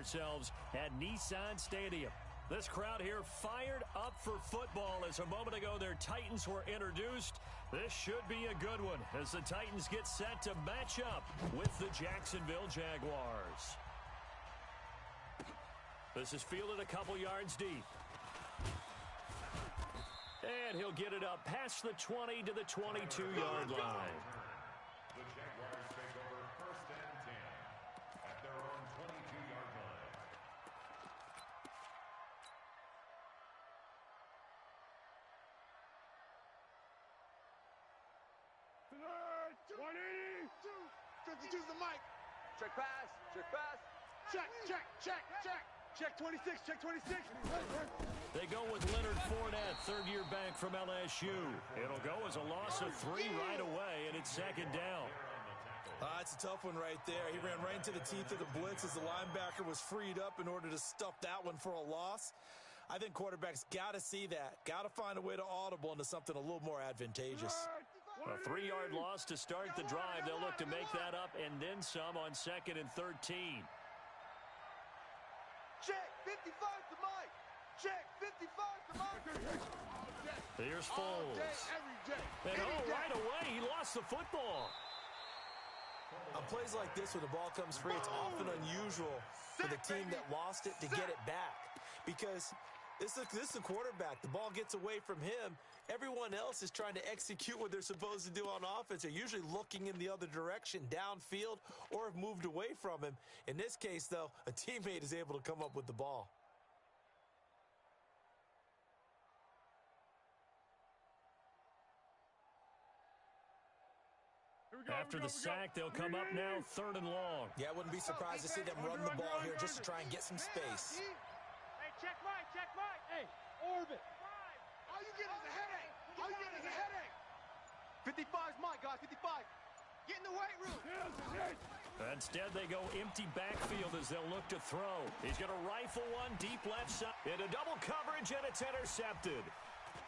ourselves at Nissan Stadium. This crowd here fired up for football as a moment ago their Titans were introduced. This should be a good one as the Titans get set to match up with the Jacksonville Jaguars. This is fielded a couple yards deep. And he'll get it up past the 20 to the 22-yard line. The Jaguars take over 1st and 10 at their own 22-yard line. Tonight, 180. 52's the mic. Check pass. Check pass. Check, check, check, check. Check 26, check 26. They go with Leonard Fournette, third-year back from LSU. It'll go as a loss of 3 right away, and it's second down. It's a tough one right there. He ran right into the teeth of the blitz as the linebacker was freed up in order to stuff that one for a loss. I think quarterbacks got to see that. Got to find a way to audible into something a little more advantageous. A 3-yard loss to start the drive. They'll look to make that up and then some on 2nd and 13. Check 55 to Mike. Check 55 to Mike. Here's All day, Foles. every day. And right away, he lost the football. On plays like this, when the ball comes free, it's often unusual for the team that lost it to get it back. Because this is a quarterback. The ball gets away from him. Everyone else is trying to execute what they're supposed to do on offense. They're usually looking in the other direction, downfield, or have moved away from him. In this case, though, a teammate is able to come up with the ball. After the sack, they'll come up now 3rd and long. Yeah, I wouldn't be surprised to see them run the ball here just to try and get some space. Hey, check Mike, check Mike. Hey, orbit. All you get is a headache. All you get is a headache. 55's Mike, guys. 55. Get in the weight room. Instead, they go empty backfield as they'll look to throw. He's going to rifle one deep left side. Into double coverage, and it's intercepted.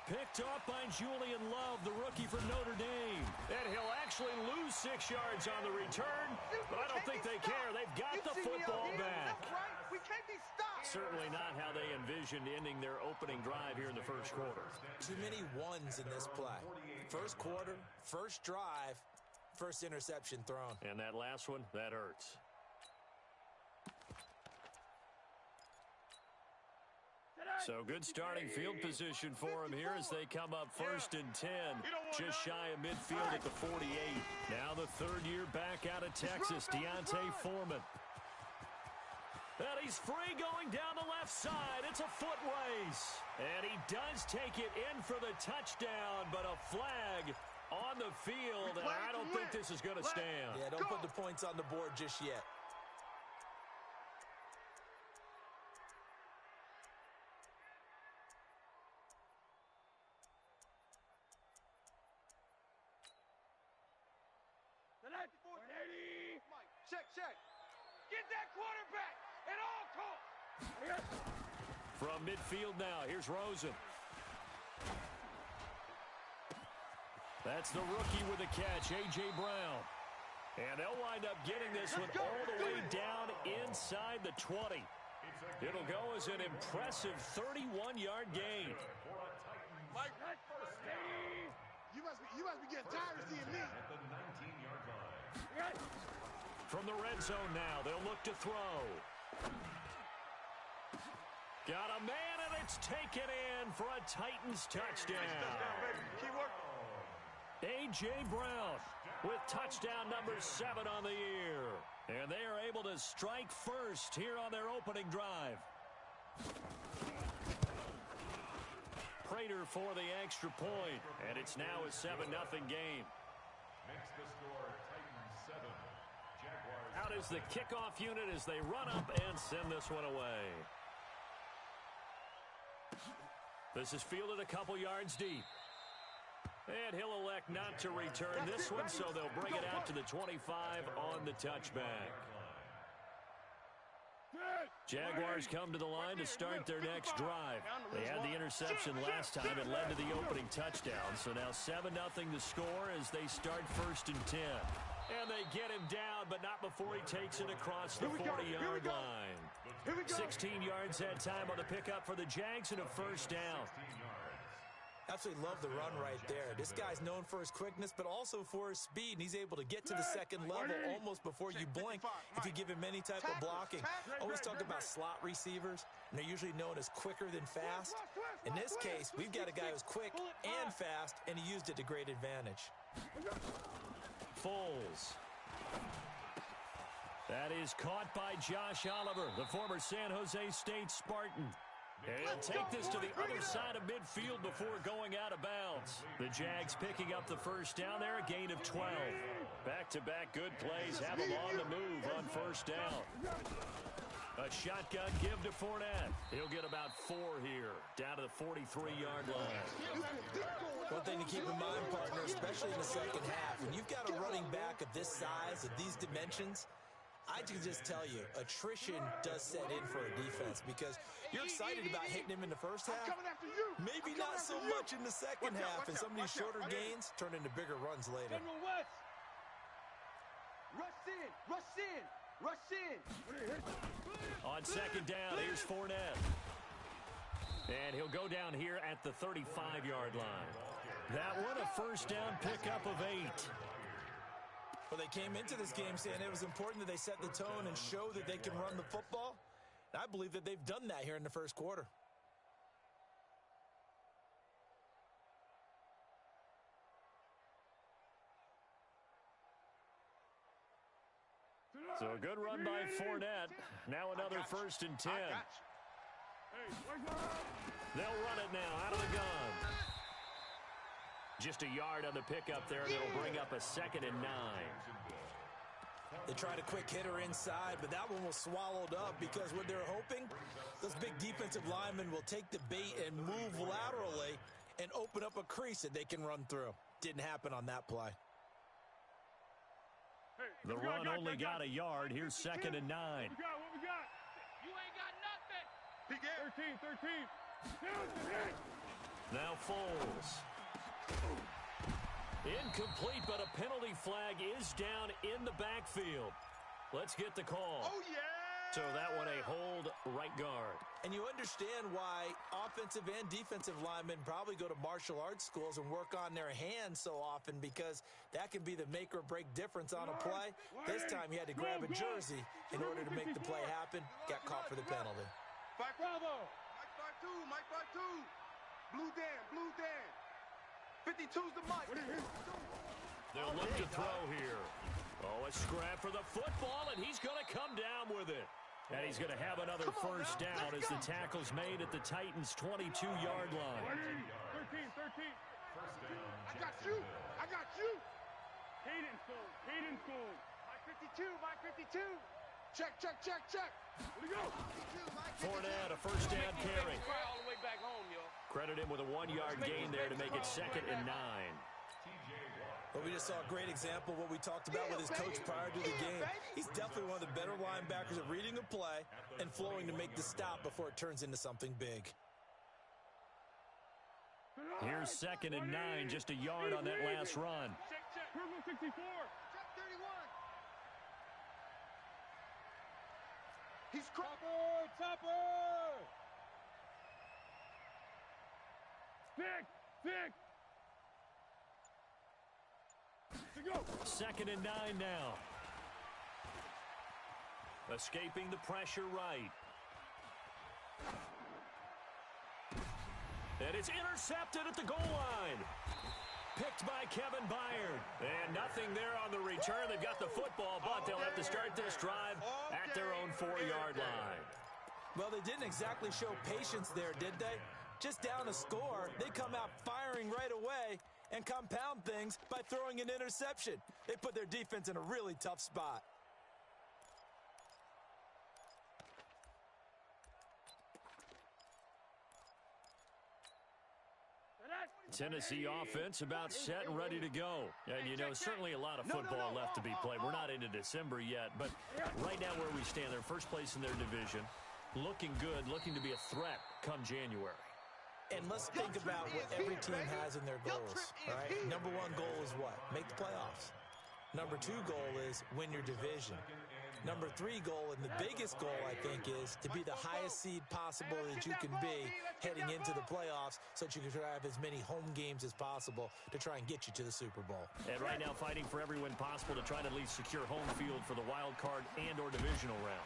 Picked off by Julian Love, the rookie from Notre Dame. And he'll actually lose 6 yards on the return, but I don't think they care. They've got the football back. That's right. We can't be stopped. Certainly not how they envisioned ending their opening drive here in the first quarter. Too many ones in this play. First quarter, first drive, first interception thrown. And that last one, that hurts. So good starting field position for him here as they come up 1st and 10, just shy of midfield at the 48. Now the third-year back out of Texas, Deontay Foreman. And he's free going down the left side. It's a foot race. And he does take it in for the touchdown, but a flag on the field, and I don't think this is going to stand. Yeah, don't put the points on the board just yet. Mike, check, check. Get that quarterback at all costs. From midfield now, here's Rosen. That's the rookie with the catch, A.J. Brown. And they'll wind up getting this one all the way down inside the 20. It'll go as an impressive 31-yard gain. Mike, you must be getting tired of seeing me. At the 19-yard line. From the red zone now, they'll look to throw. Got a man, and it's taken in for a Titans touchdown. Keyword. A.J. Brown with touchdown number 7 on the year. And they are able to strike first here on their opening drive. Prater for the extra point, and it's now a 7-0 game. Makes the score Titans 7, Jaguars. Out is the kickoff unit as they run up and send this one away. This is fielded a couple yards deep. And he'll elect not to return this one, so they'll bring it out to the 25 on the touchback. Jaguars come to the line to start their next drive. They had the interception last time. It led to the opening touchdown. So now 7-0 the score as they start 1st and 10. And they get him down, but not before he takes it across the 40-yard line. Here 16 yards that time on the pickup for the Jags and a first down. Absolutely love the run right there. This guy's known for his quickness, but also for his speed, and he's able to get to the second level almost before you blink if you give him any type of blocking. Always talk about slot receivers, and they're usually known as quicker than fast. In this case, we've got a guy who's quick and fast, and he used it to great advantage. Foles. That is caught by Josh Oliver, the former San Jose State Spartan. And he'll take this to the other side of midfield before going out of bounds. The Jags picking up the first down there, a gain of 12. Back-to-back good plays have them on the move on first down. A shotgun give to Fournette. He'll get about 4 here, down to the 43-yard line. One thing to keep in mind, partner, especially in the second half, when you've got a running back of this size, of these dimensions, I can just tell you, attrition does set in for a defense because you're excited about hitting him in the first half. Maybe not so much in the second half, and some of these shorter gains turn into bigger runs later. Rush in, rush in, rush in. On second down, here's Fournette. And he'll go down here at the 35-yard line. That one, a first down pickup of 8. Well, they came into this game saying it was important that they set the tone and show that they can run the football. And I believe that they've done that here in the first quarter. So a good run by Fournette. Now another first and 10. They'll run it now out of the gun. Just a yard on the pickup there. That'll bring up a second and 9. They tried a quick hitter inside, but that one was swallowed up because what they're hoping, those big defensive linemen will take the bait and move laterally and open up a crease that they can run through. Didn't happen on that play. The run only got a yard. Here's second and 9. What we got? You ain't got nothing. 13. Now Foles. Incomplete, but a penalty flag is down in the backfield. Let's get the call. Oh, yeah! So that one a hold right guard. And you understand why offensive and defensive linemen probably go to martial arts schools and work on their hands so often, because that can be the make or break difference on a play. This time he had to grab a jersey in order to make the play happen. Got caught for the penalty. Bravo! Mike 5-2. Blue Dan. 52's the Mike. They'll look to throw here. Oh, a scrap for the football, and he's going to come down with it. And he's going to have another first down as the tackle's made at the Titans' 22-yard line. 13. I got you. Hayden School. Mike 52. Check. Where we go? Fournette, a first down carry. All the way back home, yo. Credit him with a 1-yard gain there to make it second and 9. Well, we just saw a great example of what we talked about with his coach prior to the game. He's definitely one of the better linebackers at reading a play and flowing to make the stop before it turns into something big. Here's second and 9, just a yard on that last run. Check. Purple 64. Check 31. He's Topper! Thick! To go! Second and 9 now. Escaping the pressure right. And it's intercepted at the goal line. Picked by Kevin Byard. And nothing there on the return. They've got the football, but they'll have to start this drive at their own 4-yard line. Well, they didn't exactly show patience there, did they? Just down a score, they come out firing right away and compound things by throwing an interception. They put their defense in a really tough spot. Tennessee offense about set and ready to go. And, you know, certainly a lot of football left to be played. We're not into December yet, but right now where we stand, they're first place in their division. Looking good, looking to be a threat come January. And let's think about what every team has in their goals, all right? Number 1 goal is what? Make the playoffs. Number 2 goal is win your division. Number 3 goal, and the biggest goal, I think, is to be the highest seed possible that you can be heading into the playoffs so that you can try to have as many home games as possible to try and get you to the Super Bowl. And right now fighting for every win possible to try to at least secure home field for the wild card and or divisional round.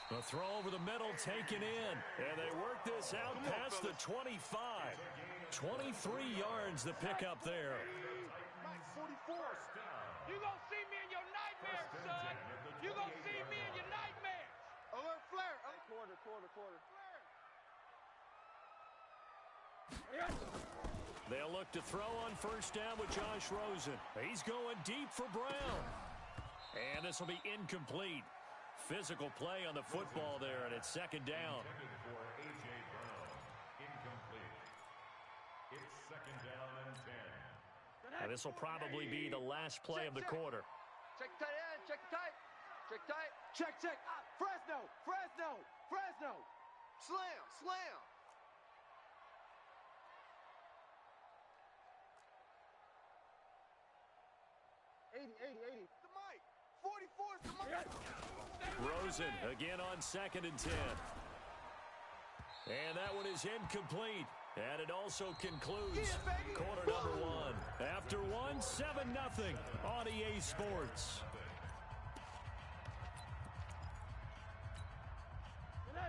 The throw over the middle taken in, and they work this out past the 25. 23 yards the pickup there. 44. You gonna see me in your nightmares, son. You gonna see me in your nightmares. Alert flare. Quarter. They'll look to throw on first down with Josh Rosen. He's going deep for Brown. And this will be incomplete. Physical play on the football there, and it's second down. For A.J. Brown. Incomplete. It's second down and 10. And this will probably be the last play of the quarter. Check tight end. Check tight. Check tight. Check. Fresno. Slam. 80. The mic. 44's the mic. Rosen again on second and 10. And that one is incomplete. And it also concludes quarter number 1. After 1, 7-0 on EA Sports.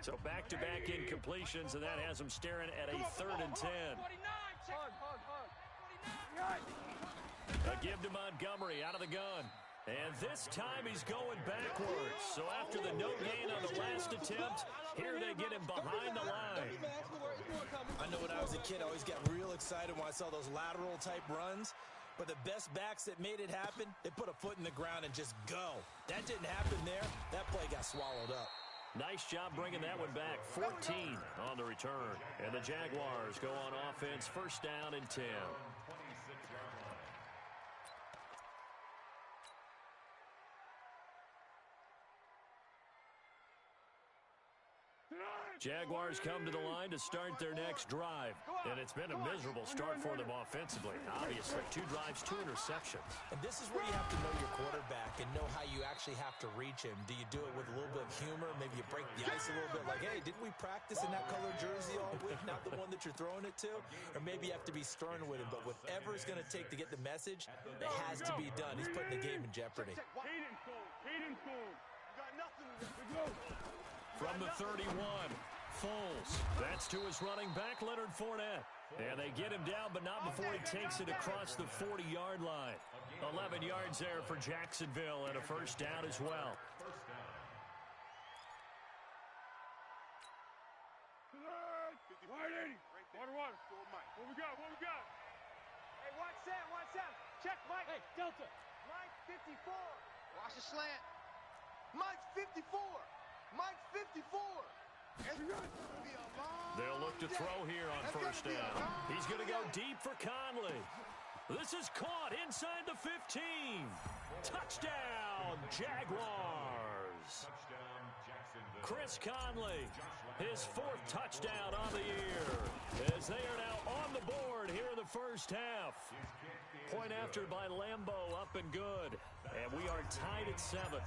So back-to-back incompletions, and that has them staring at a 3rd and 10. A give to Montgomery out of the gun. And this time he's going backwards. So after the no gain on the last attempt, here they get him behind the line. I know when I was a kid, I always got real excited when I saw those lateral type runs. But the best backs that made it happen, they put a foot in the ground and just go. That didn't happen there. That play got swallowed up. Nice job bringing that one back. 14 on the return. And the Jaguars go on offense, first down and 10. Jaguars come to the line to start their next drive. And it's been a miserable start for them offensively. Obviously, 2 drives, 2 interceptions. And this is where you have to know your quarterback and know how you actually have to reach him. Do you do it with a little bit of humor? Maybe you break the ice a little bit like, hey, didn't we practice in that colored jersey all week? Not the one that you're throwing it to? Or maybe you have to be stern with him. But whatever it's going to take to get the message, it has to be done. He's putting the game in jeopardy. Hayden Cole. You got nothing to do. From the 31, Foles. That's to his running back, Leonard Fournette. And they get him down, but not before he takes it across the 40-yard line. 11 yards there for Jacksonville, and a first down as well. Water. What we got? Hey, watch that. Check, Mike. Hey, Delta. Mike 54. Watch the slant. Mike 54. Mike 54. They'll look to throw here on first down. He's going to go deep for Conley. This is caught inside the 15. Touchdown, Jaguars. Chris Conley, his 4th touchdown on the year, as they are now on the board here in the first half. Point after by Lambeau, up and good. And we are tied at 7.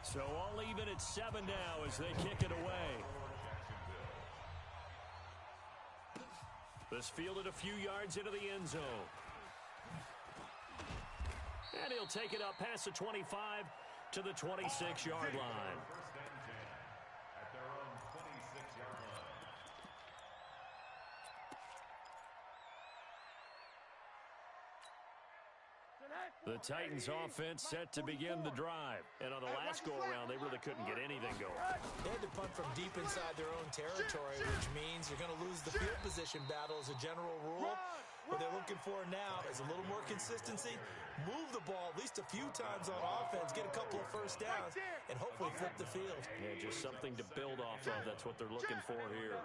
So all even at 7 now as they kick it away. This fielded a few yards into the end zone. And he'll take it up past the 25 to the 26-yard line. At their own 26-yard line. The Titans offense set to begin the drive. And on the last go-around, they really couldn't get anything going. They had to punt from deep inside their own territory, which means you're going to lose the field position battle as a general rule. What they're looking for now is a little more consistency, move the ball at least a few times on offense, get a couple of first downs, and hopefully flip the field. Yeah, just something to build off of. That's what they're looking for here.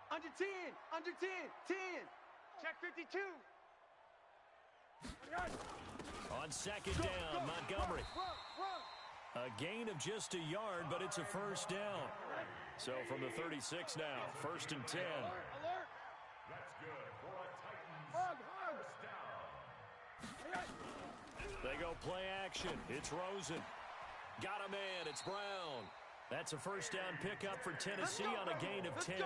Under 10. 10. Check 52. On second down, Montgomery. A gain of just a yard, but it's a first down. So from the 36 now, first and 10. That's good for a Titans first down. They go play action. It's Rosen. Got a man. It's Brown. That's a first down pickup for Tennessee on a gain of 10. A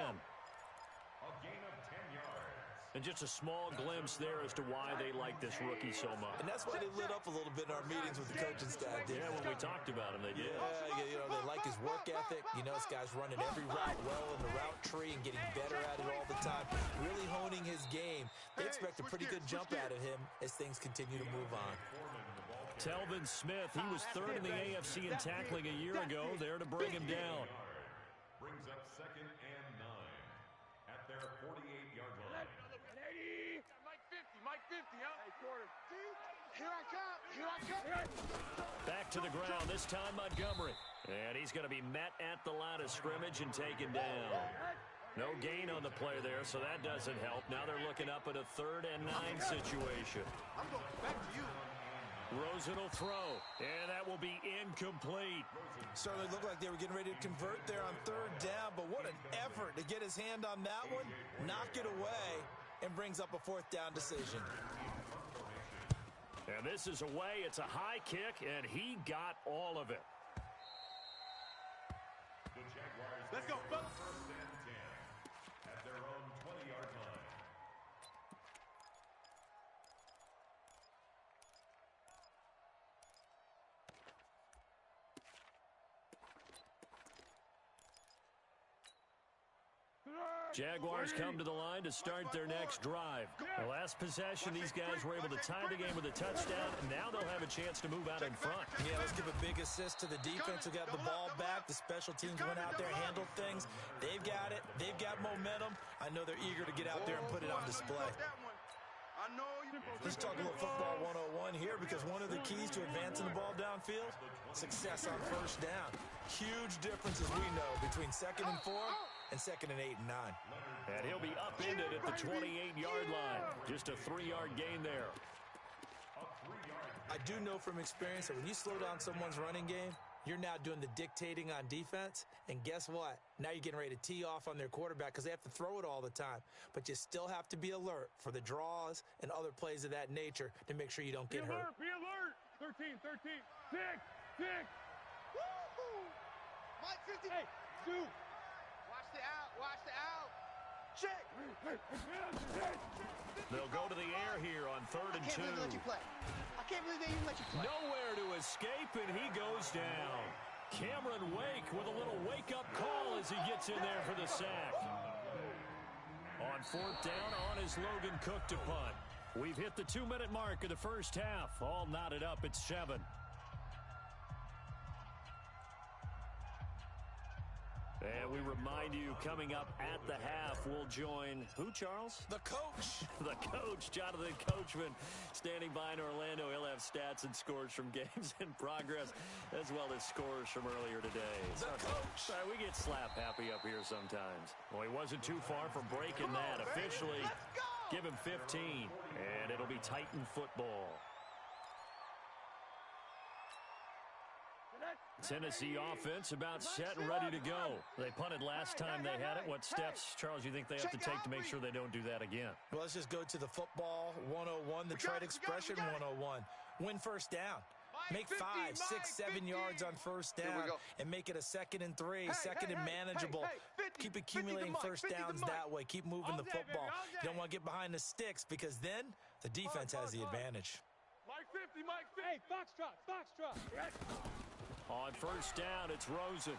gain of 10 yards. And just a small glimpse there as to why they like this rookie so much. And that's why they lit up a little bit in our meetings with the coaching staff. Yeah, when we talked about him, they did. Yeah, you know, they like his work ethic. You know, this guy's running every route well in the route tree and getting better at it all the time. Really honing his game. They expect a pretty good jump out of him as things continue to move on. Telvin Smith, he was third in the AFC in tackling a year ago, there to bring him down. Brings up 2nd and 9 at their 48-yard line. Mike 50, huh? Hey, quarter. Here I come. Here I come. Back to the ground, this time Montgomery. And he's going to be met at the line of scrimmage and taken down. No gain on the play there, so that doesn't help. Now they're looking up at a 3rd and 9 situation. I'm going back to you. Rosen will throw, and that will be incomplete. Certainly looked like they were getting ready to convert there on 3rd down, but what an effort to get his hand on that one, knock it away, and brings up a 4th down decision. And this is away. It's a high kick, and he got all of it. The Jaguars Let's go, fellas. 1st and 10 at their own 20-yard line. Jaguars come to the line to start their next drive. The last possession, these guys were able to tie the game with a touchdown, and now they'll have a chance to move out in front. Yeah, let's give a big assist to the defense who got the ball back. The special teams went out there, handled things. They've got it. They've got momentum. I know they're eager to get out there and put it on display. Let's talk a little football 101 here, because one of the keys to advancing the ball downfield, success on 1st down. Huge difference, as we know, between 2nd and 4 and 2nd and 8 and 9. And he'll be upended at the 28-yard line. Just a 3-yard gain there. I do know from experience that when you slow down someone's running game, you're now doing the dictating on defense. And guess what? Now you're getting ready to tee off on their quarterback because they have to throw it all the time. But you still have to be alert for the draws and other plays of that nature to make sure you don't get hurt. Be alert. 13. Six. Woo-hoo. Mike 50. Hey, Sue. Watch the out. Watch the out. Check. They'll go to the air here on 3rd and 2. I can't believe they let you play. I can't believe they even let you play. Nowhere to escape, and he goes down. Cameron Wake with a little wake-up call as he gets in there for the sack. On 4th down, on is Logan Cook to punt. We've hit the 2-minute mark of the first half. All knotted up at 7. And we remind you, coming up at the half, we'll join who, Charles? The coach. The coach, Jonathan Coachman, standing by in Orlando. He'll have stats and scores from games in progress, as well as scores from earlier today. The coach. Sorry, we get slap happy up here sometimes. Well, he wasn't too far from breaking that. Officially, give him 15, and it'll be Titan football. Tennessee offense about set and ready to go. They punted last time they had it. What steps, Charles, you think they have to take to make sure they don't do that again? Well, let's just go to the football 101, the trade expression 101. Win 1st down. Make 5, 6, 7 yards on 1st down and make it a 2nd and 3, 2nd and manageable. Keep accumulating 1st downs that way. Keep moving the football. You don't want to get behind the sticks because then the defense has the advantage. Mike 50. Hey, Foxtrot. Yes. On 1st down, it's Rosen.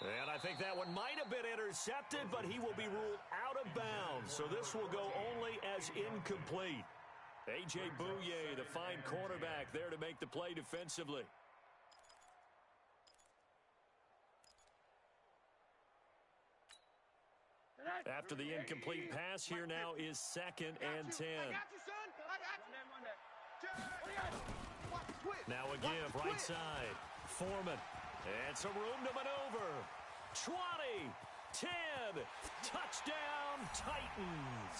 And I think that one might have been intercepted, but he will be ruled out of bounds. So this will go only as incomplete. A.J. Bouye, the fine cornerback, there to make the play defensively. After the incomplete pass, here now is 2nd and 10. I got you, son. I got you. Now a give, right side. Foreman. And some room to maneuver. 20, 10, touchdown Titans.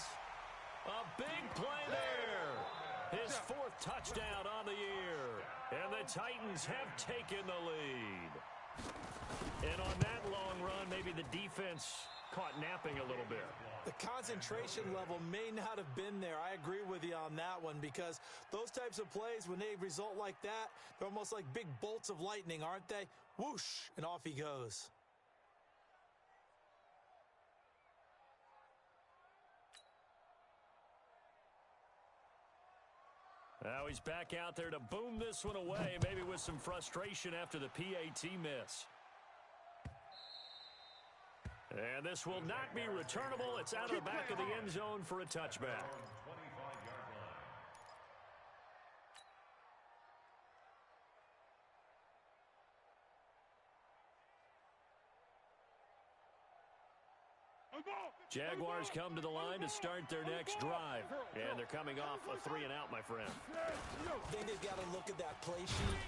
A big play there. His 4th touchdown on the year. And the Titans have taken the lead. And on that long run, maybe the defense caught napping a little bit. The concentration level may not have been there. I agree with you on that one, because those types of plays, when they result like that, they're almost like big bolts of lightning, aren't they? Whoosh, and off he goes. Now he's back out there to boom this one away, maybe with some frustration after the PAT miss. And this will not be returnable. It's out of the back of the end zone for a touchback. Jaguars come to the line to start their next drive. And they're coming off a 3-and-out, my friend. I think they've got to look at that play sheet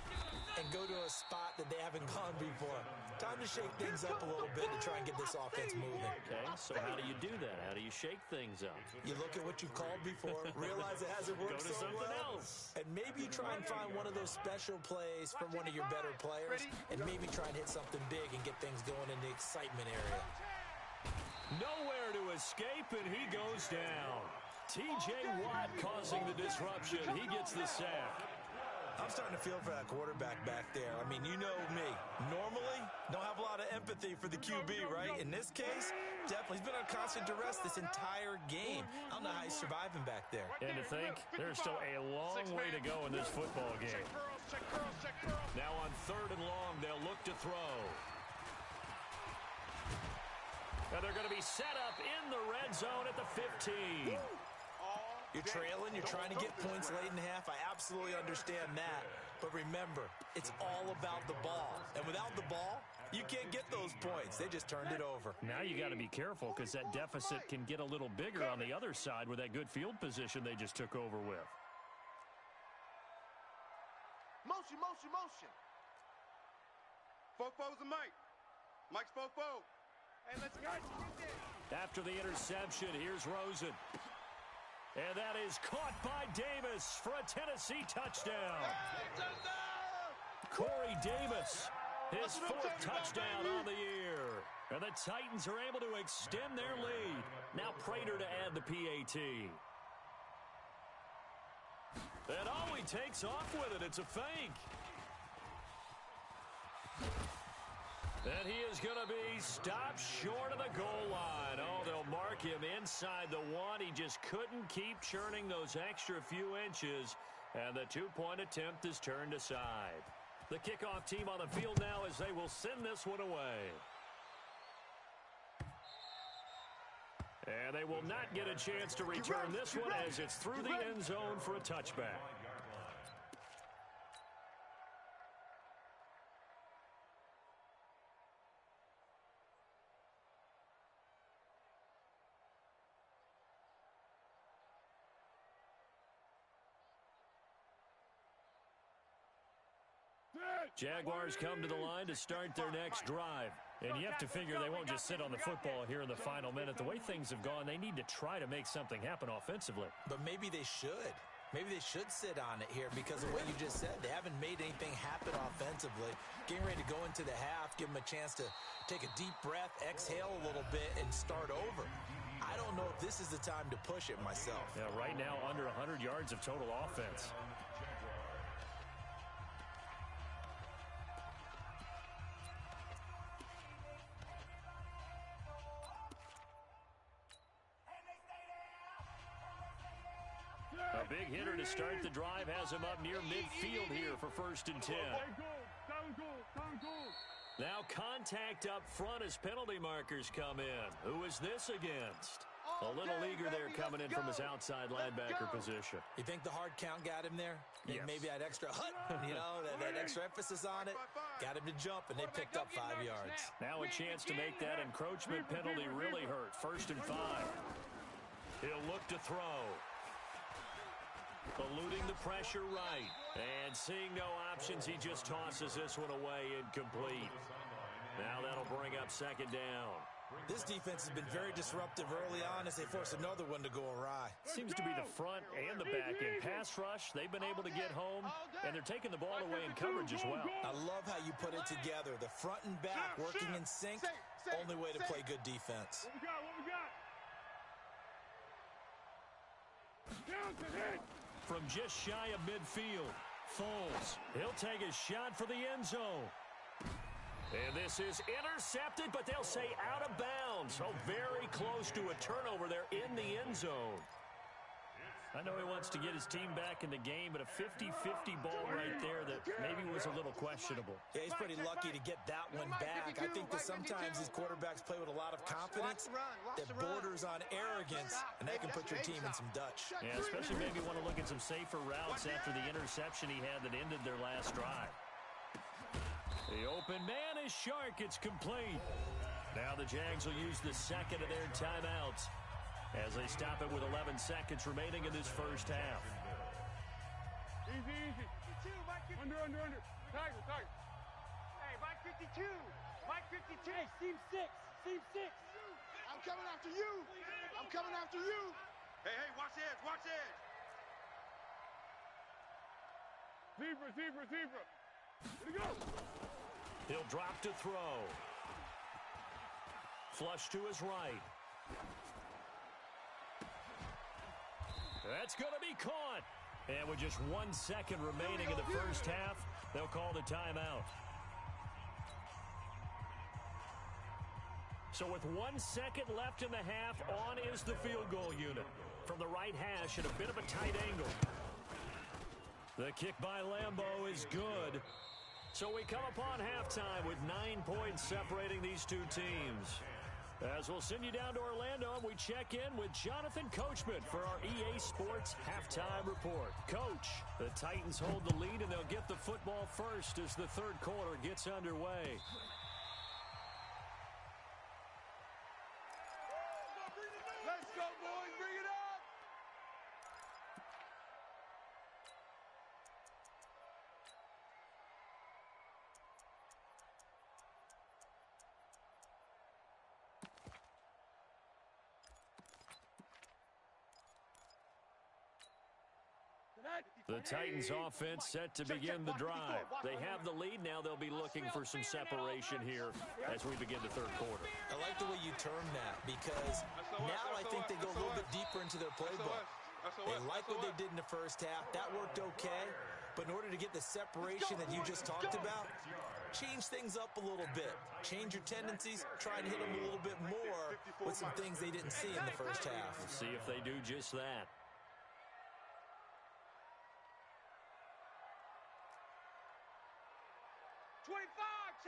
and go to a spot that they haven't gone before. Time to shake things up a little bit to try and get this offense moving. Okay, so how do you do that? How do you shake things up? You look at what you've called before, realize it hasn't worked Go to so something well, else. and maybe you try and find one of those special plays from one of your better players, and maybe try and hit something big and get things going in the excitement area. Nowhere to escape, and he goes down. T.J. Watt causing the disruption. He gets the sack. I'm starting to feel for that quarterback back there. I mean, you know me. Normally, don't have a lot of empathy for the QB, right? In this case, definitely. He's been on constant duress this entire game. I don't know how he's surviving back there. And to think, there's still a long way to go in this football game. Now on 3rd and long, they'll look to throw. Now they're going to be set up in the red zone at the 15. You're trailing, you're trying to get points late in half. I absolutely understand that. But remember, it's all about the ball. And without the ball, you can't get those points. They just turned it over. Now you got to be careful, because that deficit can get a little bigger on the other side with that good field position they just took over with. Motion, motion, motion. Fofo's a Mike. Mike's Fofo. Hey, let's go. After the interception, here's Rosen. And that is caught by Davis for a Tennessee touchdown. Corey Davis, his 4th touchdown on the year. And the Titans are able to extend their lead. Now Prater to add the PAT. And oh, he takes off with it. It's a fake. And he is going to be stopped short of the goal line. Oh, they'll mark him inside the 1. He just couldn't keep churning those extra few inches. And the 2-point attempt is turned aside. The kickoff team on the field now as they will send this one away. And they will not get a chance to return this one as it's through the end zone for a touchback. Jaguars come to the line to start their next drive. And you have to figure they won't just sit on the football here in the final minute. The way things have gone, they need to try to make something happen offensively. But maybe they should. Maybe they should sit on it here because of what you just said. They haven't made anything happen offensively. Getting ready to go into the half, give them a chance to take a deep breath, exhale a little bit, and start over. I don't know if this is the time to push it myself. Yeah, right now under 100 yards of total offense. A big hitter to start the drive has him up near midfield here for 1st and 10. Now contact up front as penalty markers come in. Who is this against? A little eager there coming in from his outside linebacker position. You think the hard count got him there? Yes. Maybe that extra that extra emphasis on it got him to jump, and they picked up 5 yards. Now a chance to make that encroachment penalty really hurt. 1st and 5. He'll look to throw. Eluding the pressure right. And seeing no options, he just tosses this one away incomplete. Now that'll bring up 2nd down. This defense has been very disruptive early on as they force another one to go awry. Seems to be the front and the back. In pass rush, they've been able to get home, and they're taking the ball away in coverage as well. I love how you put it together. The front and back working in sync, only way to play good defense. What we got? What we got? Down to hit. From just shy of midfield, Foles. He'll take a shot for the end zone. And this is intercepted, but they'll say out of bounds. So very close to a turnover there in the end zone. I know he wants to get his team back in the game, but a 50-50 ball right there that maybe was a little questionable. Yeah, he's pretty lucky to get that one back. I think that sometimes these quarterbacks play with a lot of confidence that borders on arrogance, and that can put your team in some Dutch. Yeah, especially maybe want to look at some safer routes after the interception he had that ended their last drive. The open man is Shark. It's complete. Now the Jags will use the second of their timeouts as they stop it with 11 seconds remaining in this first half. Easy, easy. 52, under. Tiger. Hey, Mike 52. Mike 52. Hey, seam 6. I'm coming after you. Hey, watch the edge. Zebra. Here we go. He'll drop to throw. Flush to his right. That's going to be caught. And with just 1 second remaining in the first half, they'll call the timeout. So with 1 second left in the half, on is the field goal unit. From the right hash at a bit of a tight angle. The kick by Lambeau is good. So we come upon halftime with 9 points separating these two teams. As we'll send you down to Orlando, and we check in with Jonathan Coachman for our EA Sports Halftime Report. Coach, the Titans hold the lead, and they'll get the football first as the third quarter gets underway. Let's go, boys. Bring it up. The Titans offense set to begin the drive. They have the lead. Now they'll be looking for some separation here as we begin the third quarter. I like the way you term that because now I think they go a little bit deeper into their playbook. They like what they did in the first half. That worked okay. But in order to get the separation that you just talked about, change things up a little bit. Change your tendencies. Try and hit them a little bit more with some things they didn't see in the first half. We'll see if they do just that.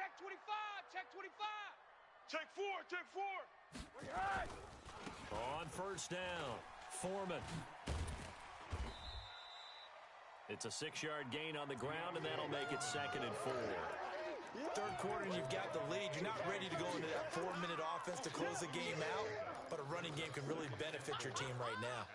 Check 25. Check 4. On first down, Foreman. It's a 6-yard gain on the ground, and that'll make it 2nd and 4. Third quarter, and you've got the lead. You're not ready to go into that 4-minute offense to close the game out, but a running game can really benefit your team right now.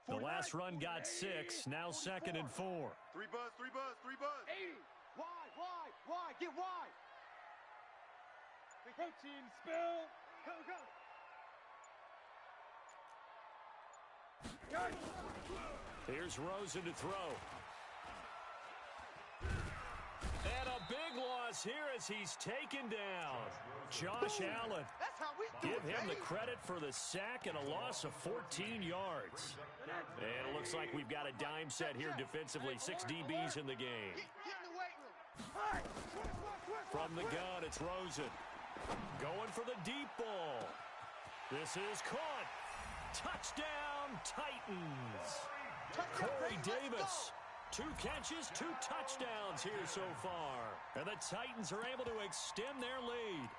The last run got 6, now 2nd and 4. 3 buzz. 80. Wide. Get wide. Protein spill. Go. Here's Rosen to throw. And a big loss here as he's taken down. Josh Allen. That's how we do Give it, him the baby. credit for the sack and a loss of 14 yards. And it looks like we've got a dime set here defensively. 6 DBs in the game. Get in the weight room. From the gun, it's Rosen. Going for the deep ball. This is caught. Touchdown, Titans. Corey Davis. 2 catches, 2 touchdowns here so far. And the Titans are able to extend their lead.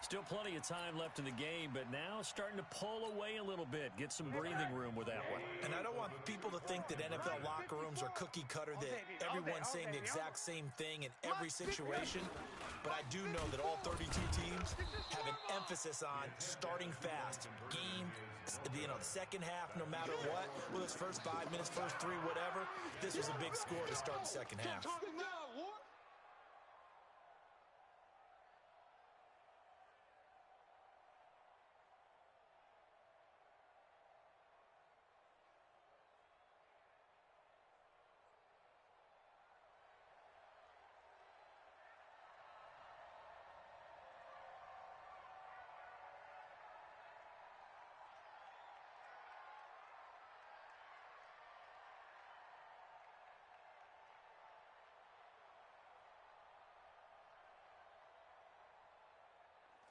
Still plenty of time left in the game, but now starting to pull away a little bit. Get some breathing room with that one. And I don't want people to think that NFL locker rooms are cookie cutter, that everyone's saying the exact same thing in every situation. But I do know that all 32 teams have an emphasis on starting fast. Game, the second half, no matter what, whether it's first 5 minutes, first 3, whatever, this was a big score to start the second half.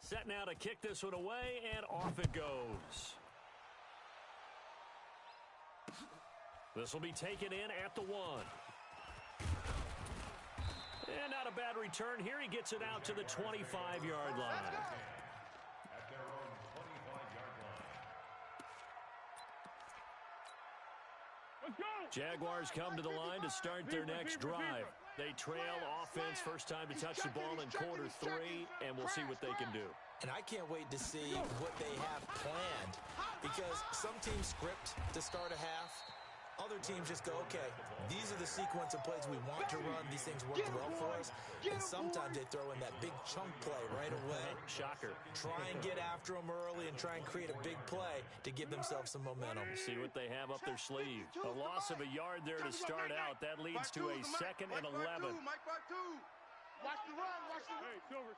Set now to kick this one away, and off it goes. This will be taken in at the 1. And not a bad return here. He gets it out to the 25-yard line. At their own 25-yard line. Let's go! Jaguars come to the line to start their next drive. They trail offense, first time to touch the ball in quarter 3, and we'll see what they can do. And I can't wait to see what they have planned, because some teams script to start a half. Other teams just go, okay, these are the sequence of plays we want to run. These things work well for us. And sometimes they throw in that big chunk play right away. Shocker. Try and get after them early and try and create a big play to give themselves some momentum. See what they have up their sleeve. A loss of a yard there to start out. That leads to a 2nd and 11. Watch the run, watch the run. Hey, silver.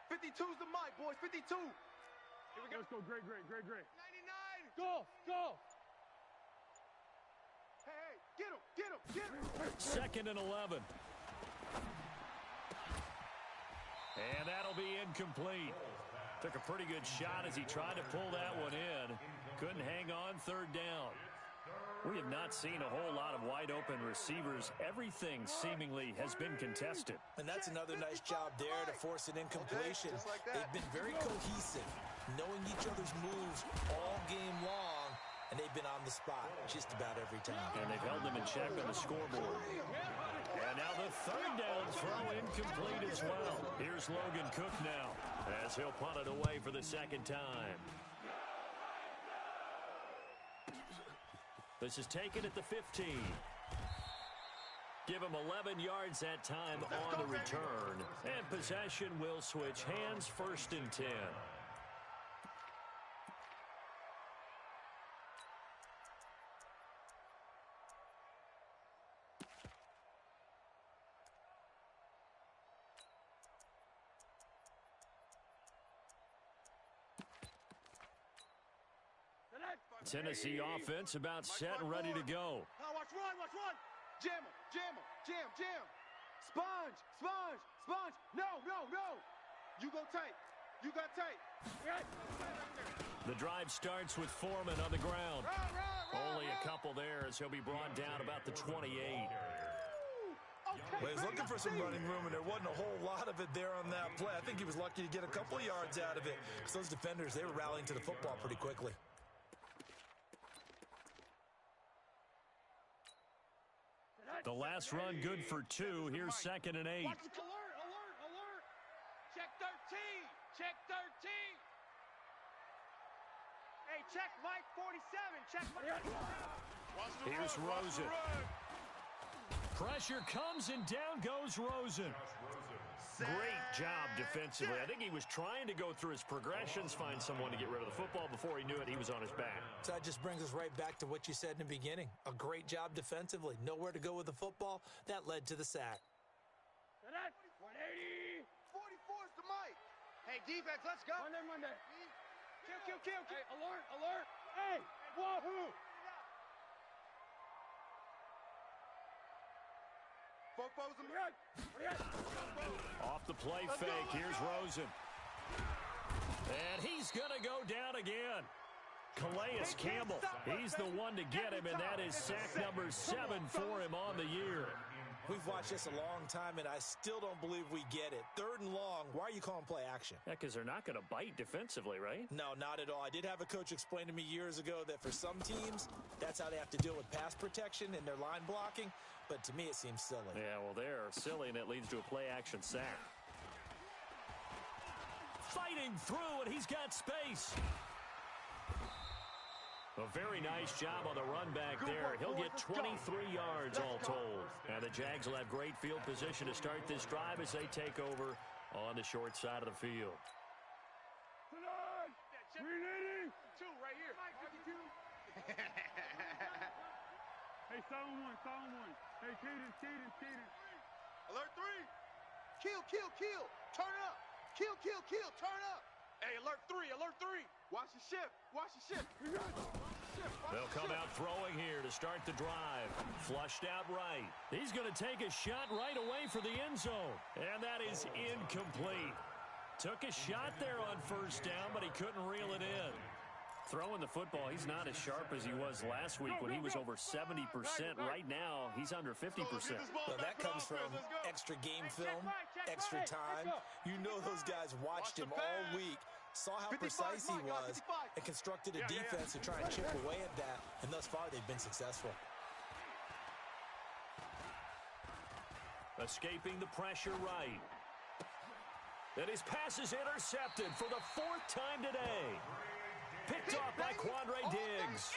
52's the mic, boys, 52. Here we go. Let's go, great. 99. Go! Hey, get him. 2nd and 11. And that'll be incomplete. Took a pretty good shot as he tried to pull that one in. Couldn't hang on 3rd down. We have not seen a whole lot of wide-open receivers. Everything seemingly has been contested. And that's another nice job there to force an incompletion. They've been very cohesive, knowing each other's moves all game long, and they've been on the spot just about every time. And they've held them in check on the scoreboard. And now the 3rd down throw incomplete as well. Here's Logan Cook now as he'll punt it away for the 2nd time. This is taken at the 15. Give him 11 yards that time on the return. And possession will switch hands, 1st and 10. Tennessee offense about set and ready to go. Now watch run. Jam him. Sponge. No. You go tight. You got tight. The drive starts with Foreman on the ground. Only a couple there as he'll be brought down about the 28. Well, he was looking for some running room, and there wasn't a whole lot of it there on that play. I think he was lucky to get a couple of yards out of it, because those defenders, they were rallying to the football pretty quickly. The last run good for 2. Here's 2nd and 8. Alert! Check 13! Hey, check Mike 47. Check Mike. Here's Rosen. Pressure comes and down goes Rosen. Great job defensively. I think he was trying to go through his progressions, find someone to get rid of the football. Before he knew it, he was on his back. So that just brings us right back to what you said in the beginning. A great job defensively. Nowhere to go with the football. That led to the sack. 180! 44's the mic. Hey, defense, let's go. Monday. Kill. Hey, alert! Hey, wahoo! Off the play fake, here's Rosen. And he's going to go down again. Calais Campbell, he's the one to get him, and that is sack number 7 for him on the year. We've watched this a long time, and I still don't believe we get it. 3rd and long, why are you calling play action? Yeah, because they're not going to bite defensively, right? No, not at all. I did have a coach explain to me years ago that for some teams, that's how they have to deal with pass protection and their line blocking, but to me it seems silly. Yeah, well, they're silly, and it leads to a play action sack. Fighting through, and he's got space. A very nice job on the run back there. He'll get 23 yards all told. And the Jags will have great field position to start this drive as they take over on the short side of the field. Two right here. Hey, sound one. Hey, Caden. Alert 3. Kill. Turn up. Kill. Turn up. Hey, alert 3. Watch the shift. They'll come out throwing here to start the drive. Flushed out right. He's going to take a shot right away for the end zone. And that is incomplete. Took a shot there on 1st down, but he couldn't reel it in. Throwing the football, he's not as sharp as he was last week when he was over 70%. Right now, he's under 50%. Well, that comes from extra game film, extra time. You know those guys watched him all week, saw how precise he was, and constructed a defense to try and chip away at that, and thus far they've been successful. Escaping the pressure right. And his pass is intercepted for the 4th time today. Picked off by Quandre Diggs.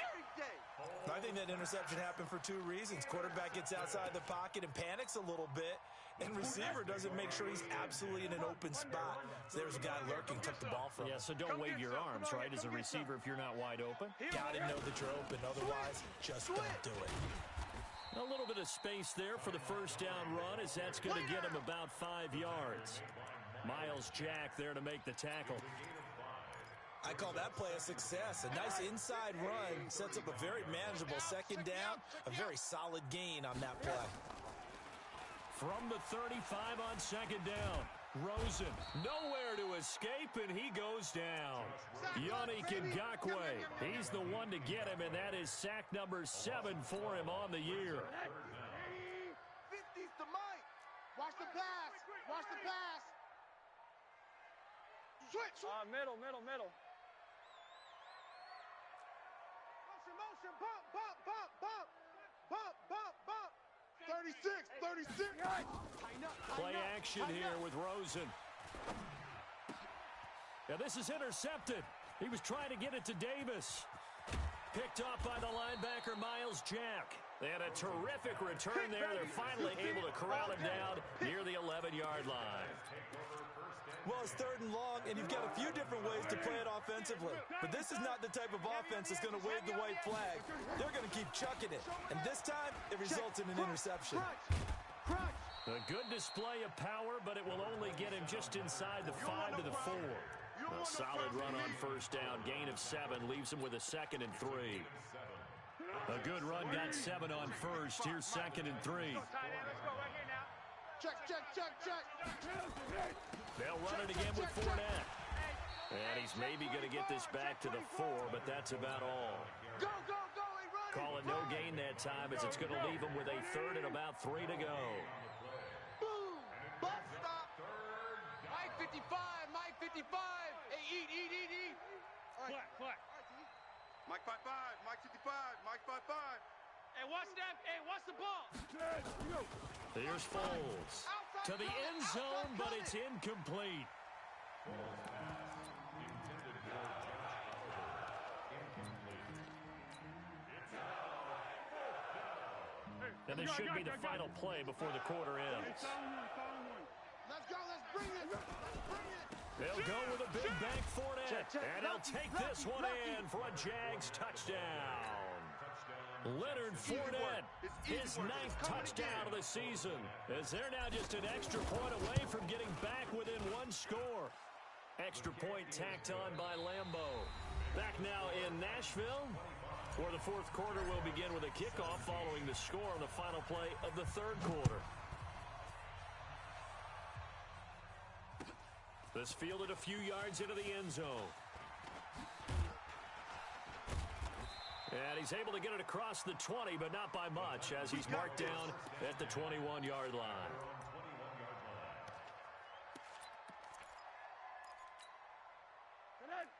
I think that interception happened for 2 reasons. Quarterback gets outside the pocket and panics a little bit, and receiver doesn't make sure he's absolutely in an open spot. So there's a guy lurking, took the ball from him. Yeah, so don't wave your arms, right, as a receiver if you're not wide open. Gotta know that you're open, otherwise just don't do it. A little bit of space there for the 1st down run, as that's going to get him about 5 yards. Miles Jack there to make the tackle. I call that play a success. A nice inside run sets up a very manageable 2nd down, a very solid gain on that play. From the 35 on 2nd down, Rosen nowhere to escape, and he goes down. Yannick Ngakoue, he's the one to get him, and that is sack number 7 for him on the year. 50's to Mike. Watch the pass. Switch. Middle. Motion. Bump. 36. Play action here with Rosen. Now this is intercepted. He was trying to get it to Davis. Picked off by the linebacker, Miles Jack. They had a terrific return there. They're finally able to corral him down near the 11-yard line. Well, it's 3rd and long, and you've got a few different ways to play it offensively. But this is not the type of offense that's going to wave the white flag. They're going to keep chucking it. And this time, it results in an interception. A good display of power, but it will only get him just inside the 5 to the 4. A solid run on 1st down. Gain of 7 leaves him with a 2nd and 3. A good run got 7 on 1st. Here's 2nd and 3. Check. They'll run it again with Fournette. And he's maybe going to get this back to the 4, but that's about all. Go. Call it no gain that time, as it's going to leave him with a 3rd and about 3 to go. Boom. Bus stop. Mike 55. Hey, eat. Flat. Mike 55. Mike 55. Hey, watch the ball. Here's Foles to the end zone, but it's incomplete. And this should be the final play before the quarter ends. Let's go. Let's bring it. They'll go with a big bank Fournette, and he'll take this one in for a Jags touchdown. Leonard Fournette, his 9th touchdown of the season, as they're now just an extra point away from getting back within 1 score. Extra point tacked on by Lambeau. Back now in Nashville, where the 4th quarter will begin with a kickoff following the score on the final play of the 3rd quarter. This fielded a few yards into the end zone. And he's able to get it across the 20, but not by much, as he's marked down at the 21-yard line.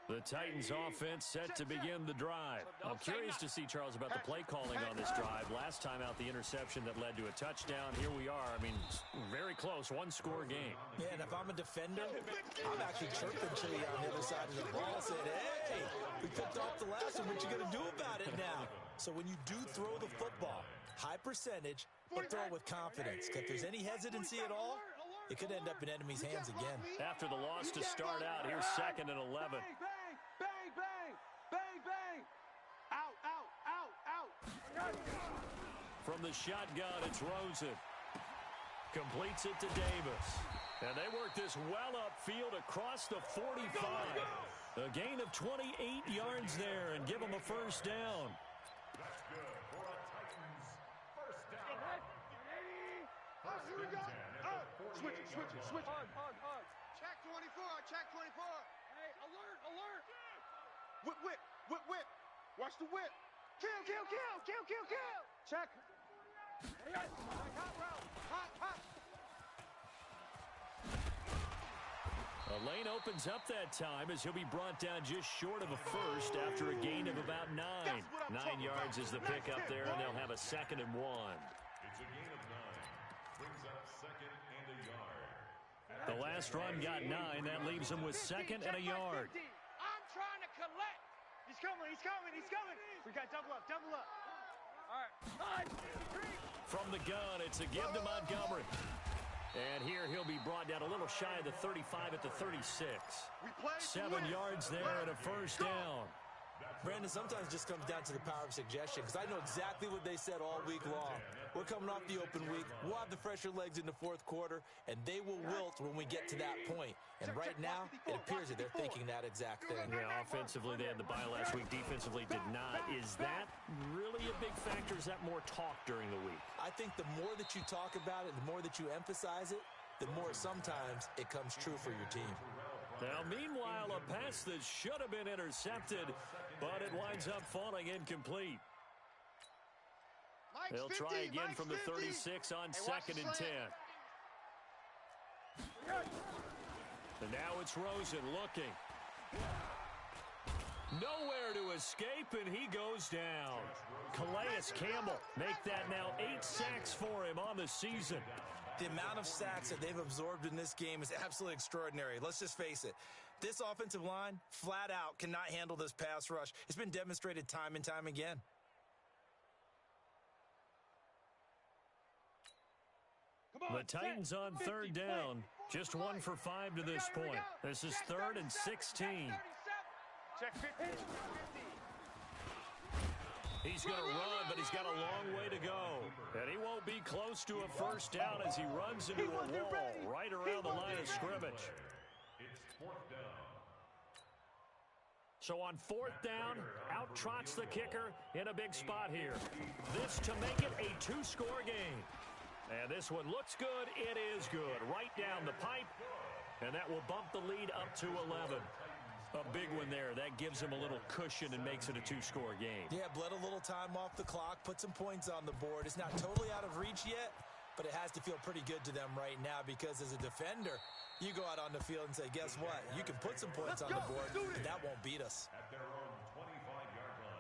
The Titans offense set to begin the drive. I'm curious to see, Charles, about the play calling on this drive. Last time out, the interception that led to a touchdown. Here we are. I mean, very close, one-score game. Yeah, and if I'm a defender, I'm actually chirping to you on the other side of the ball, saying, hey, we picked off the last one. What you going to do about it now? So when you do throw the football, high percentage, but throw it with confidence. If there's any hesitancy at all, it could end up in enemy's hands again. After the loss to start out, here's 2nd and 11. Bang, bang, bang, bang, bang. Out, out, out, out. From the shotgun, it's Rosen. Completes it to Davis. And they work this well upfield across the 45. A gain of 28 yards there and give them a first down. That's good for a Titans first down. Here we go. Switch it, switch it, switch it. Hug. Check 24, check 24. Hey, alert, alert. Whip. Watch the whip. Kill. Check. Hot. A lane opens up that time as he'll be brought down just short of a first after a gain of about 9. 9 yards is the pickup there, and they'll have a 2nd and 1. It's a gain of 9. Brings up 2nd and a yard. The last run got 9. That leaves them with 2nd and a yard. I'm trying to collect. He's coming. We got double up. All right. From the gun, it's a give to Montgomery. And here he'll be brought down a little shy of the 35 at the 36. 7 yards there and a first down. Brandon, sometimes it just comes down to the power of suggestion, because I know exactly what they said all week long. We're coming off the open week. We'll have the fresher legs in the fourth quarter, and they will wilt when we get to that point. And right now, it appears that they're thinking that exact thing. Yeah, offensively, they had the bye last week. Defensively, did not. Is that really a big factor? Is that more talk during the week? I think the more that you talk about it, the more that you emphasize it, the more sometimes it comes true for your team. Now, meanwhile, a pass that should have been intercepted, but it winds up falling incomplete. They'll try again from the 36 on 2nd and 10. And now it's Rosen looking. Nowhere to escape, and he goes down. Calais Campbell make that now 8 sacks for him on the season. The amount of sacks that they've absorbed in this game is absolutely extraordinary. Let's just face it. This offensive line, flat out, cannot handle this pass rush. It's been demonstrated time and time again. The Titans on 3rd down. Just 1 for 5 to this point. This is 3rd and 16. Check 50. He's going to run, but he's got a long way to go. And he won't be close to a first down as he runs into a wall right around the line of scrimmage. It's 4th down. So on 4th down, out trots the kicker in a big spot here. This to make it a 2-score game. And this one looks good. It is good. Right down the pipe. And that will bump the lead up to 11. A big one there. That gives him a little cushion and makes it a 2-score game. Yeah, bled a little time off the clock, put some points on the board. It's not totally out of reach yet, but it has to feel pretty good to them right now, because as a defender, you go out on the field and say, guess what? You can put some points on the board, but that won't beat us. At their own 25-yard line.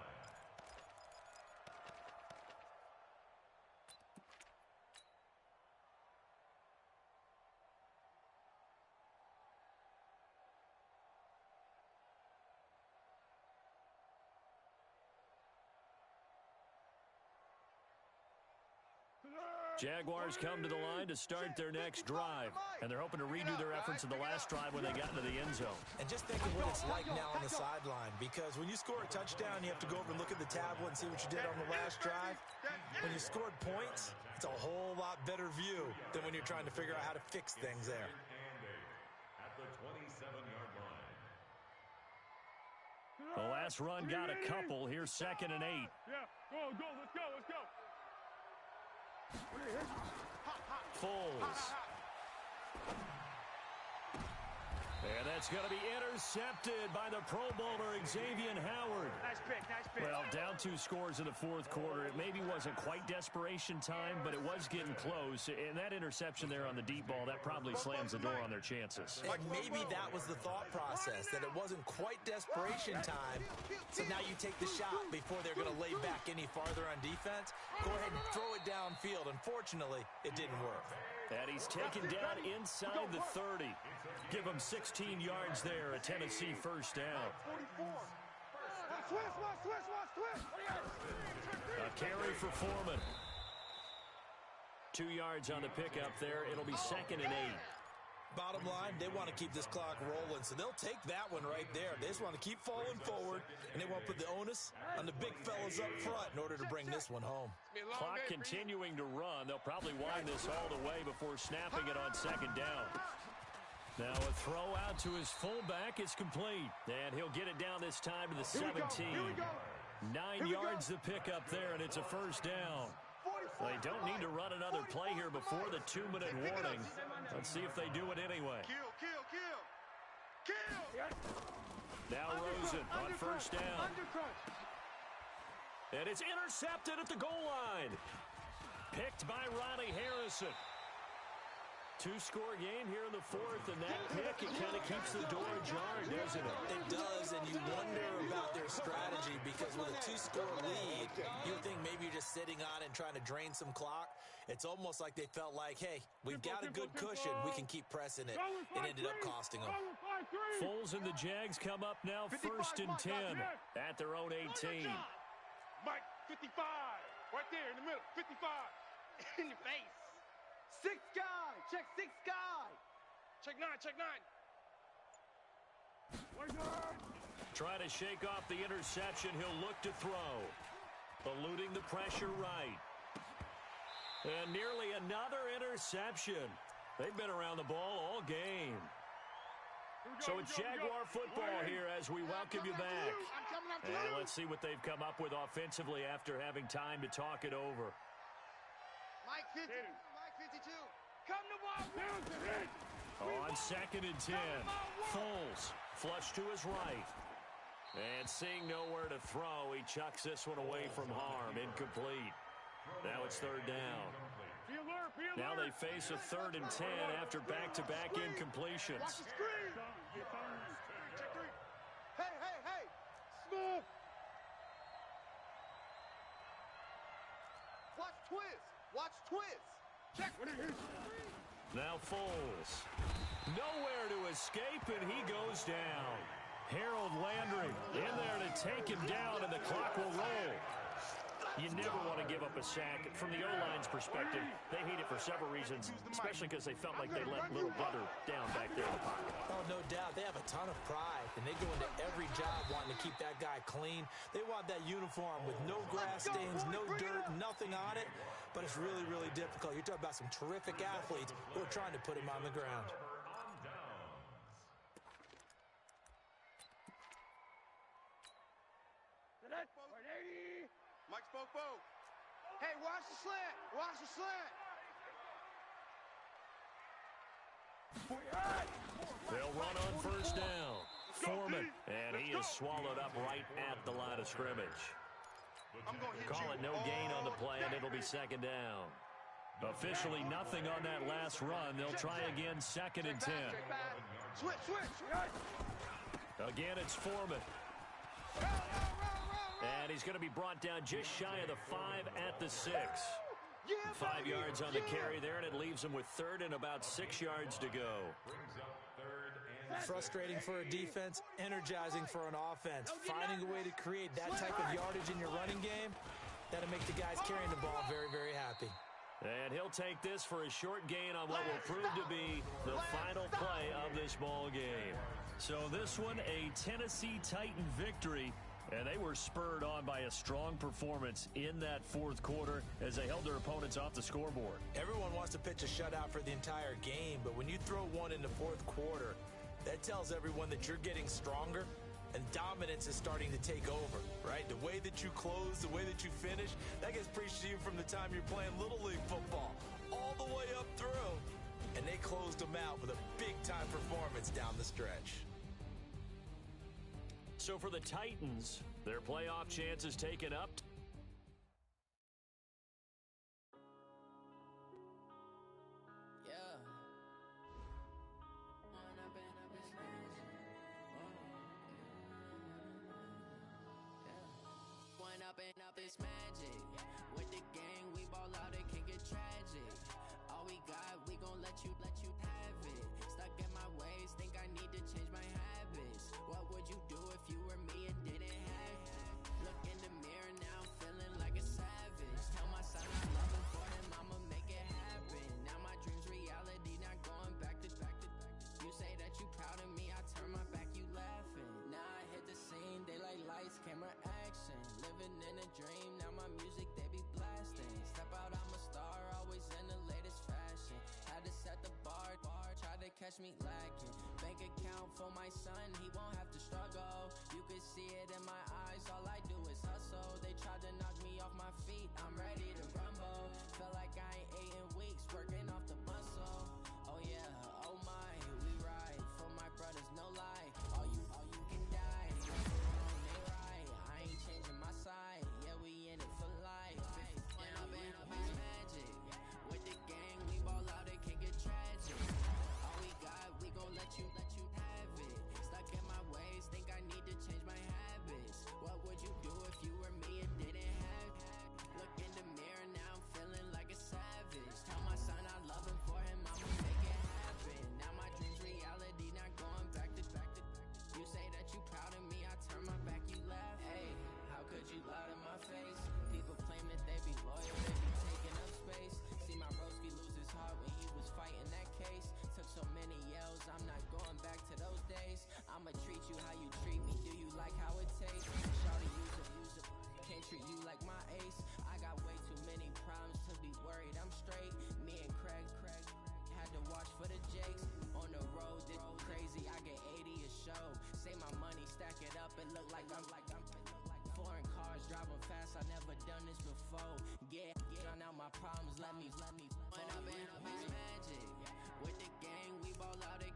Jaguars come to the line to start their next drive, and they're hoping to redo their efforts in the last drive when they got into the end zone. And just think of what it's like now on the sideline, because when you score a touchdown, you have to go over and look at the tablet and see what you did on the last drive. When you scored points, it's a whole lot better view than when you're trying to figure out how to fix things there. At the 27-yard line. The last run got a couple. Here's 2nd and 8. Yeah, go, let's go. Foles. And that's going to be intercepted by the Pro Bowler, Xavier Howard. Nice pick, nice pick. Well, down 2 scores in the fourth quarter. It maybe wasn't quite desperation time, but it was getting close. And that interception there on the deep ball, that probably slams the door on their chances. And maybe that was the thought process, that it wasn't quite desperation time. So now you take the shot before they're going to lay back any farther on defense. Go ahead and throw it downfield. Unfortunately, it didn't work. And he's taken down inside the 30. Give him 16 yards there, a Tennessee first down. 44. Twist. A carry for Foreman. 2 yards on the pickup there. It'll be 2nd and 8. Bottom line, they want to keep this clock rolling, so they'll take that one right there. They just want to keep falling forward, and they want to put the onus on the big fellas up front in order to bring this one home. Clock continuing to run. They'll probably wind this all the way before snapping it on 2nd down. Now a throw out to his fullback is complete, and he'll get it down this time to the 17. 9 yards to pick up there, and it's a first down. They don't need to run another play here before the 2-minute warning. Let's see if they do it anyway. Kill. Now Rosen on first down. And it's intercepted at the goal line. Picked by Ronnie Harrison. 2-score game here in the fourth, and that pick, it kind of keeps the door ajar, doesn't it? It does, and you wonder about their strategy, because with a 2-score lead, you think maybe you're just sitting on it and trying to drain some clock. It's almost like they felt like, hey, we've got a good cushion. We can keep pressing it. It ended up costing them. Foles and the Jags come up now 1st and 10 at their own 18. Mike, 55. Right there in the middle. 55. In your face. 6 guy. Check 6 guy. Check 9. Trying to shake off the interception. He'll look to throw. Eluding the pressure right. And nearly another interception. They've been around the ball all game. So it's Jaguar football here as we welcome you back. And let's see what they've come up with offensively after having time to talk it over. Mike 50. Mike 52. Come to ball. On 2nd and 10, Foles flush to his right. And seeing nowhere to throw, he chucks this one away from harm. Incomplete. Now it's 3rd down. Now they face a 3rd and 10 after back-to-back incompletions. Watch the screen. Hey. Smooth. Watch twist. Check. Now Foles. Nowhere to escape, and he goes down. Harold Landry in there to take him down, and the clock will roll. You never want to give up a sack. From the O-line's perspective, they hate it for several reasons, especially because they felt like they let little brother down back there in the pocket. Oh, no doubt. They have a ton of pride, and they go into every job wanting to keep that guy clean. They want that uniform with no grass stains, no dirt, nothing on it, but it's really, really difficult. You're talking about some terrific athletes who are trying to put him on the ground. Mike spoke. Hey, watch the slant. Watch the slant. They'll run on first down. Foreman, and he is swallowed up right at the line of scrimmage. Call it no gain on the play, and it'll be 2nd down. Officially nothing on that last run. They'll try again 2nd and 10. Switch. Again, it's Foreman. And he's going to be brought down just shy of the 5 at the 6. 5 yards on the carry there, and it leaves him with 3rd and about 6 yards to go. Frustrating for a defense, energizing for an offense. Finding a way to create that type of yardage in your running game, that'll make the guys carrying the ball very, very happy. And he'll take this for a short gain on what will prove to be the final play of this ball game. So this one, a Tennessee Titan victory. And they were spurred on by a strong performance in that fourth quarter as they held their opponents off the scoreboard. Everyone wants to pitch a shutout for the entire game, but when you throw one in the fourth quarter, that tells everyone that you're getting stronger and dominance is starting to take over, right? The way that you close, the way that you finish, that gets preached to you from the time you're playing Little League football all the way up through. And they closed them out with a big-time performance down the stretch. So for the Titans, their playoff chances taken up. Up this magic with the gang, we ball out, it can get tragic. All we got, we gon' let you have it. Stuck in my ways, think I need to change my habits. What would you do if you were me and didn't have it? Look in the mirror now, feeling like a savage. Tell my son I love him for him, I'ma make it happen. Now my dreams reality, not going back to. You say that you proud of me, I turn my back, you laughing. Now I hit the scene, they like lights, camera, action. Living in a dream, now my music they be blasting. Step out, I'm a star, always in the latest fashion. Had to set the bar, try to catch me lacking. Bank account for my son, he won't have to struggle. You can see it in my eyes, all I do is hustle. They tried to knock me off my feet, I'm ready to rumble. Felt like I ain't ate in weeks, working off the muscle. Oh yeah, oh my, we ride for my brothers, no lie. All you can die. Wrong, they right. I ain't changing my side. Yeah, we in it for life. Up it's magic. With the gang, we ball out, it can get tragic. All we got, we gon' let you have it. Stuck in my ways, think I need to change my habits. What would you do if you were me and didn't have it? Look in the mirror now, I'm feeling like a savage. Tell my son I love him for him, I'ma make it happen. Now my dreams reality, not going back to. You say that you proud of me, I turn my back, you laugh. Hey, how could you lie to my face? People claim that they be loyal, they be taking up space. See my broski lose his heart when he was fighting that case. Took so many yells, I'm not going back to those days. I'ma treat you how you treat me, do you like how it tastes? Shawty, use it, can't treat you like my ace. I got way too many problems to be worried, I'm straight. Me and Craig had to watch for the Jakes. On the road, this crazy, I get 80 a show. Say my money, stack it up, it look like I'm foreign cars, driving fast, I never done this before. Get on out my problems, let me. When up it's magic. With the gang, we ball out, it